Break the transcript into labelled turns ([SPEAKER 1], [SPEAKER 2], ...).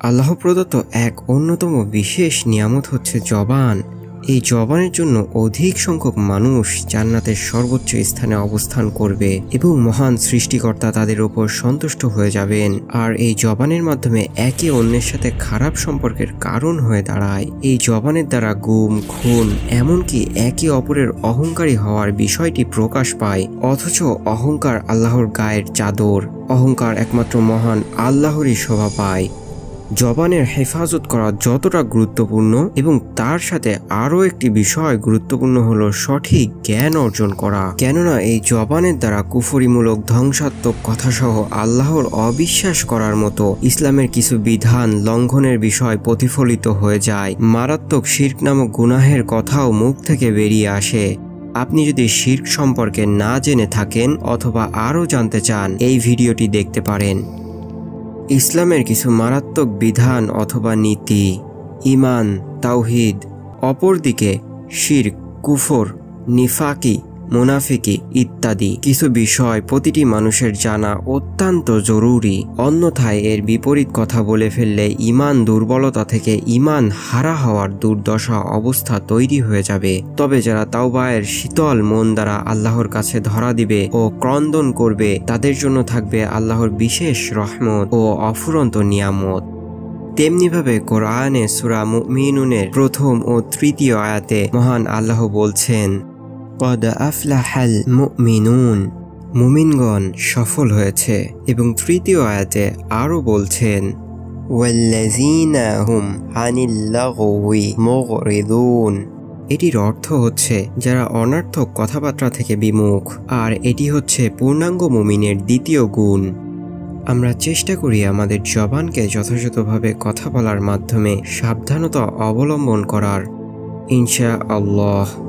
[SPEAKER 1] আল্লাহ প্রদত্ত এক অন্যতম বিশেষ নিয়ামত হচ্ছে জবান। এই জবানের জন্য অধিক সংখ্যক মানুষ জান্নাতের সর্বোচ্চ স্থানে অবস্থান করবে এবং মহান সৃষ্টিকর্তা তাদের উপর সন্তুষ্ট হয়ে যাবেন। আর এই জবানের মাধ্যমে একে অন্যের সাথে খারাপ সম্পর্কের কারণ হয়ে দাঁড়ায়। এই জবানের দ্বারা গুম, খুন, এমনকি একে অপরের অহংকারী হওয়ার বিষয়টি প্রকাশ পায়। অথচ অহংকার আল্লাহর গায়ের চাদর। অহংকার একমাত্র মহান আল্লাহরই শোভা পায়। জবানের হেফাজত করা যতটা গুরুত্বপূর্ণ এবং তার সাথে আরও একটি বিষয় গুরুত্বপূর্ণ হলো সঠিক জ্ঞান অর্জন করা। কেননা এই জবানের দ্বারা কুফরিমূলক ধ্বংসাত্মক কথাসহ আল্লাহর অবিশ্বাস করার মতো ইসলামের কিছু বিধান লঙ্ঘনের বিষয় প্রতিফলিত হয়ে যায়। মারাত্মক শিরক নামক গুনাহের কথাও মুখ থেকে বেরিয়ে আসে। আপনি যদি শিরক সম্পর্কে না জেনে থাকেন অথবা আরও জানতে চান, এই ভিডিওটি দেখতে পারেন। ইসলামের কিছু মারাত্মক বিধান অথবা নীতি, ঈমান, তাওহীদ, অপরদিকে শিরক, কুফর, নিফাকি, মুনাফিকি ইত্যাদি কিছু বিষয় প্রতিটি মানুষের জানা অত্যন্ত জরুরি। অন্যথায় এর বিপরীত কথা বলে ফেললে ঈমান দুর্বলতা থেকে ঈমান হারা হওয়ার দুর্দশা অবস্থা তৈরি হয়ে যাবে। তবে যারা তাওবায়ের শীতল মন দ্বারা আল্লাহর কাছে ধরা দিবে ও ক্রন্দন করবে, তাদের জন্য থাকবে আল্লাহর বিশেষ রহমত ও অফুরন্ত নিয়ামত। তেমনিভাবে কোরআনে সূরা মুমিনুনের প্রথম ও তৃতীয় আয়াতে মহান আল্লাহ বলছেন, কদ আফলাহাল মুমিনুন, মুমিনগণ সফল হয়েছে। এবং তৃতীয় আয়াতে আরও বলছেন, ওয়াল্লাযীনা হুম আনিল লাগওয়ি মুগরিদুন। এটির অর্থ হচ্ছে যারা অনর্থক কথাবার্তা থেকে বিমুখ। আর এটি হচ্ছে পূর্ণাঙ্গ মুমিনের দ্বিতীয় গুণ। আমরা চেষ্টা করি আমাদের জবানকে যথাযথভাবে কথা বলার মাধ্যমে সাবধানতা অবলম্বন করার। ইনশাআল্লাহ।